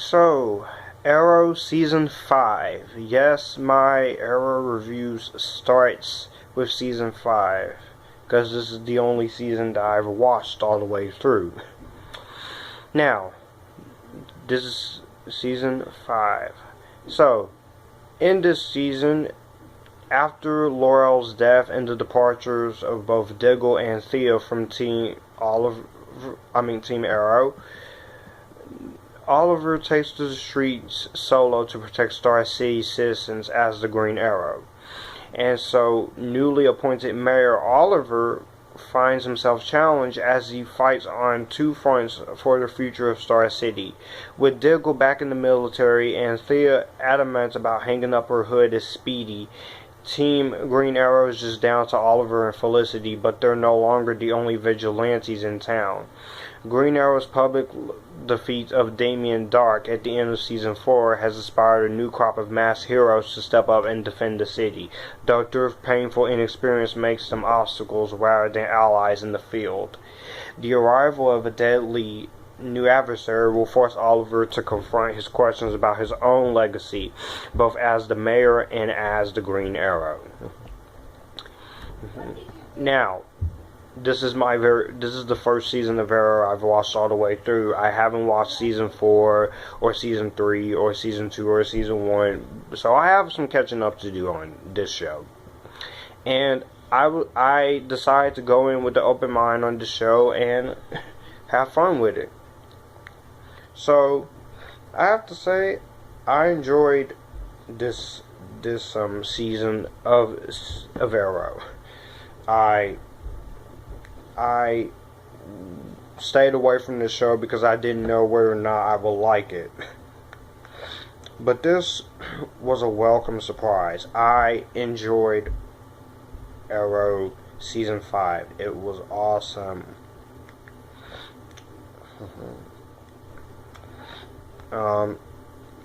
So, Arrow Season 5. Yes, my Arrow reviews starts with Season 5. Because this is the only season that I've watched all the way through. Now, this is Season 5. So, in this season, after Laurel's death and the departures of both Diggle and Thea from Team Arrow, Oliver takes to the streets solo to protect Star City citizens as the Green Arrow. And so, newly appointed Mayor Oliver finds himself challenged as he fights on two fronts for the future of Star City. With Diggle back in the military and Thea adamant about hanging up her hood as Speedy, Team Green Arrow is just down to Oliver and Felicity, but they're no longer the only vigilantes in town. Green Arrow's public defeat of Damien Dark at the end of Season 4 has inspired a new crop of mass heroes to step up and defend the city, though their painful inexperience makes them obstacles rather than allies in the field. The arrival of a deadly new adversary will force Oliver to confront his questions about his own legacy, both as the mayor and as the Green Arrow. Now, this is the first season of Arrow I've watched all the way through. I haven't watched Season 4 or Season 3 or Season 2 or Season 1, so I have some catching up to do on this show. And I decided to go in with an open mind on the show and have fun with it. So, I have to say, I enjoyed this season of Arrow. I stayed away from the show because I didn't know whether or not I would like it. But this was a welcome surprise. I enjoyed Arrow Season 5. It was awesome.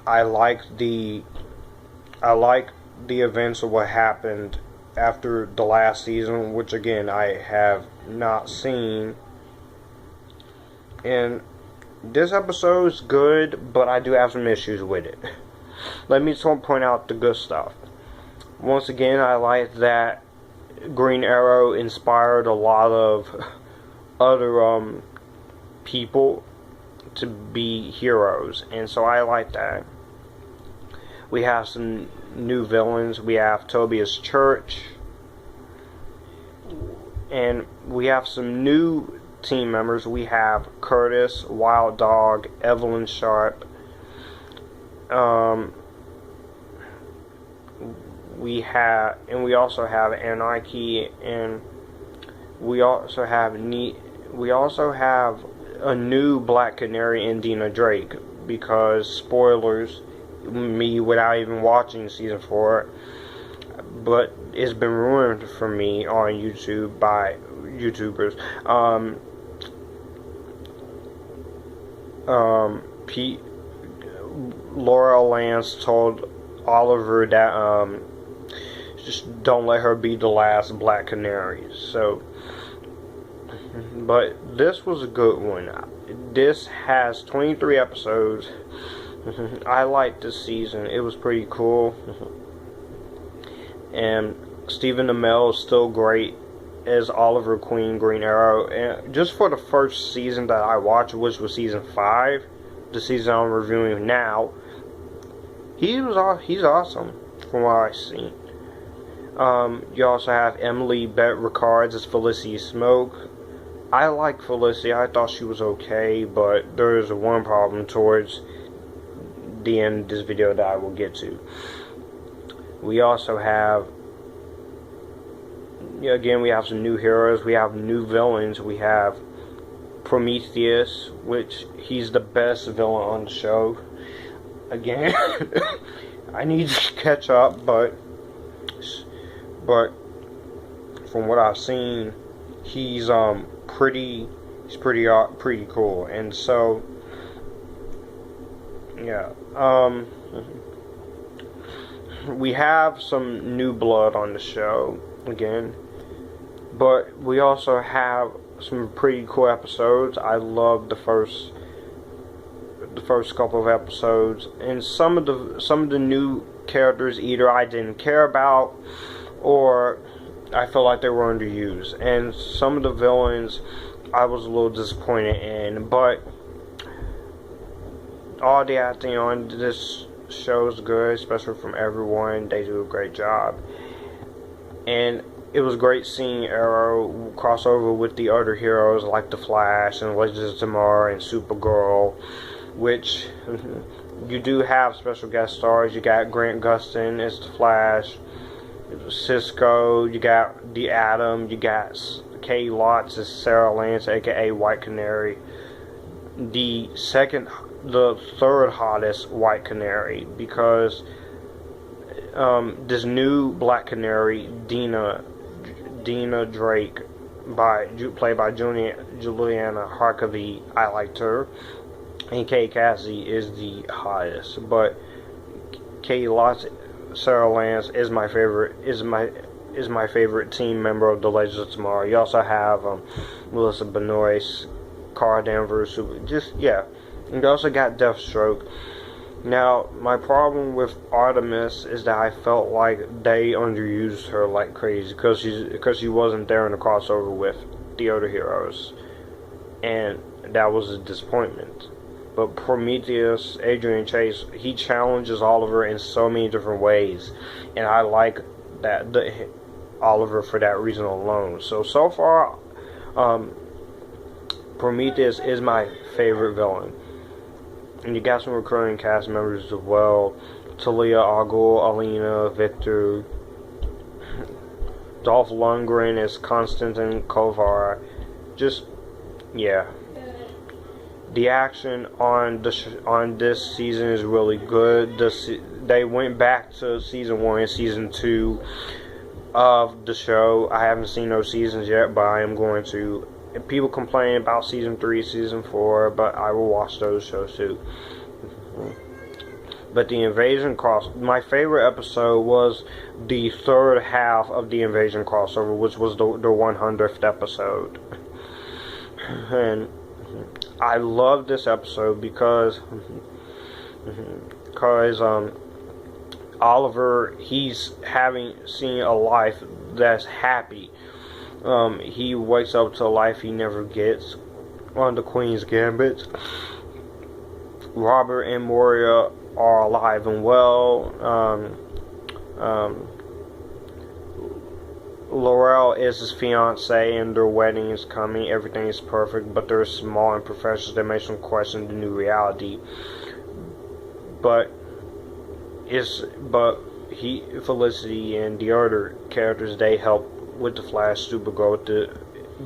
I liked the events of what happened after the last season, which again I have not seen. And this episode is good, but I do have some issues with it. Let me just point out the good stuff. Once again, I like that Green Arrow inspired a lot of other people to be heroes, and so I like that. We have some new villains. We have Tobias Church, and we have some new team members. We have Curtis, Wild Dog, Evelyn Sharp. We also have Anarchy, and we also have a new Black Canary in Dina Drake, because spoilers, me without even watching Season 4, but it's been ruined for me on YouTube by YouTubers. Laurel Lance told Oliver that just don't let her be the last Black Canary. So, but this was a good one. This has 23 episodes. I liked this season. It was pretty cool. And Stephen Amell is still great as Oliver Queen Green Arrow. And just for the first season that I watched, which was Season 5, the season I'm reviewing now, he's awesome from what I've seen. You also have Emily Bett Rickards as Felicity Smoke. I like Felicity. I thought she was okay, but there is one problem towards the end of this video that I will get to. We also have, again, we have some new heroes. We have new villains. We have Prometheus, which he's the best villain on the show. Again, I need to catch up, but from what I've seen, he's pretty cool. And so, yeah, we have some new blood on the show again, but we also have some pretty cool episodes. I love the first the first couple of episodes, and some of the new characters either I didn't care about or I felt like they were underused, and some of the villains I was a little disappointed in, but all the acting on this show is good, especially from everyone. They do a great job, and it was great seeing Arrow crossover with the other heroes like The Flash and Legends of Tomorrow and Supergirl, which you do have special guest stars. You got Grant Gustin as The Flash, Cisco, you got the Atom, you got Kay Lotz as Sarah Lance, aka White Canary, the third hottest White Canary, because this new Black Canary, Dina Drake, played by Juliana Harkavy, I liked her, and Kay Cassidy is the hottest, but Kay Lotz, Sarah Lance is my favorite team member of the Legends of Tomorrow. You also have Melissa Benoist, Cara Danvers, and you also got Deathstroke. Now, my problem with Artemis is that I felt like they underused her like crazy because she wasn't there in the crossover with the other heroes, and that was a disappointment. But Prometheus, Adrian Chase, he challenges Oliver in so many different ways, and I like Oliver for that reason alone. So far, Prometheus is my favorite villain. And you got some recurring cast members as well. Talia al Ghul, Alina, Victor, Dolph Lundgren as Konstantin Kovar. The action on this season is really good. They went back to season 1 and season 2 of the show. I haven't seen those seasons yet, but I am going to. People complain about season 3, season 4, but I will watch those shows too. But the Invasion my favorite episode was the third half of the Invasion crossover, which was the 100th episode. And I love this episode because Oliver, he's seen a life that's happy. He wakes up to a life he never gets on the Queen's Gambit. Robert and Moria are alive and well. Laurel is his fiance and their wedding is coming. Everything is perfect, but there are small imperfections that make him question the new reality. But Felicity and the other characters, they help with the Flash, Supergirl, with the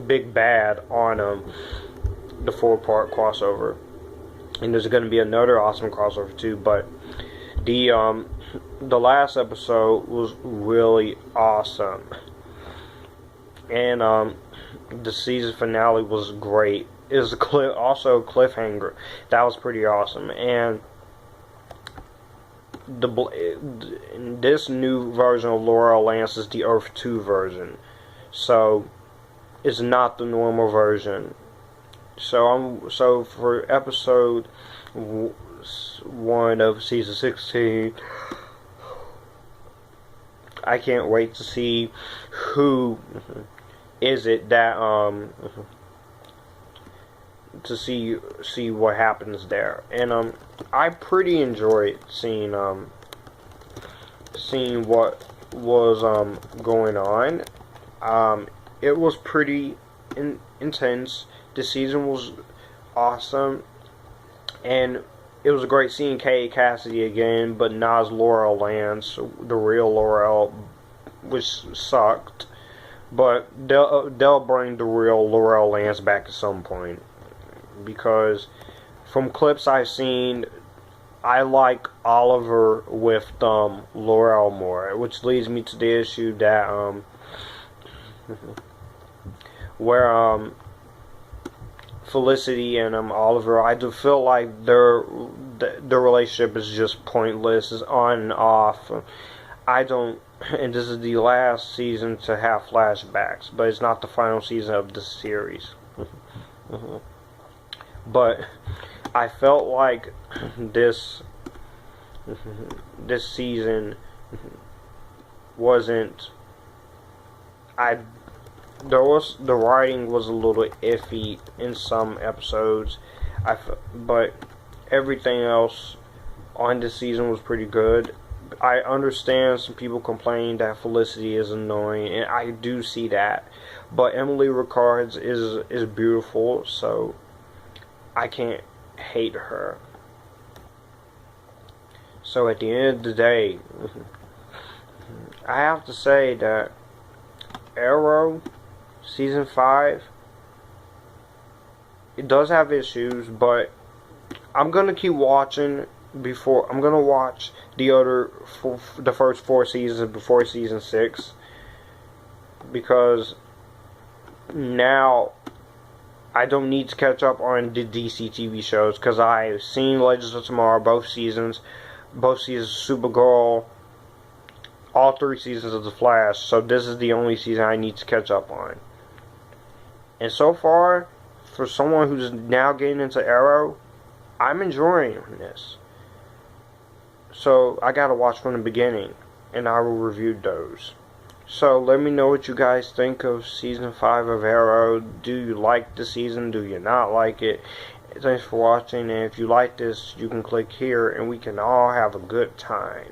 big bad on the 4-part crossover. And there's going to be another awesome crossover too, but the last episode was really awesome. And the season finale was great. It was also a cliffhanger. That was pretty awesome. And this new version of Laurel Lance is the Earth 2 version. So it's not the normal version. So for episode 1 of season 16, I can't wait to see who is it that to see what happens there. And I pretty enjoyed seeing what was going on. It was pretty intense. The season was awesome, and it was great seeing Kay Cassidy again, but not as Laurel Lance, the real Laurel, which sucked. But they'll bring the real Laurel Lance back at some point, because from clips I've seen, I like Oliver with Laurel more, which leads me to the issue that where Felicity and Oliver, I do feel like their relationship is just pointless. It's on and off. And this is the last season to have flashbacks, but it's not the final season of the series. But I felt like this season wasn't. The writing was a little iffy in some episodes. But everything else on this season was pretty good. I understand some people complain that Felicity is annoying, and I do see that. But Emily Rickards is beautiful, so I can't hate her. So at the end of the day, I have to say that Arrow Season 5, it does have issues, but I'm gonna keep watching I'm gonna watch the first 4 seasons before Season 6, because now I don't need to catch up on the DC TV shows, because I've seen Legends of Tomorrow, both seasons of Supergirl, all 3 seasons of The Flash, so this is the only season I need to catch up on. And so far, for someone who's now getting into Arrow, I'm enjoying this. So I gotta watch from the beginning, and I will review those. So let me know what you guys think of Season 5 of Arrow. Do you like the season? Do you not like it? Thanks for watching, and if you like this, you can click here, and we can all have a good time.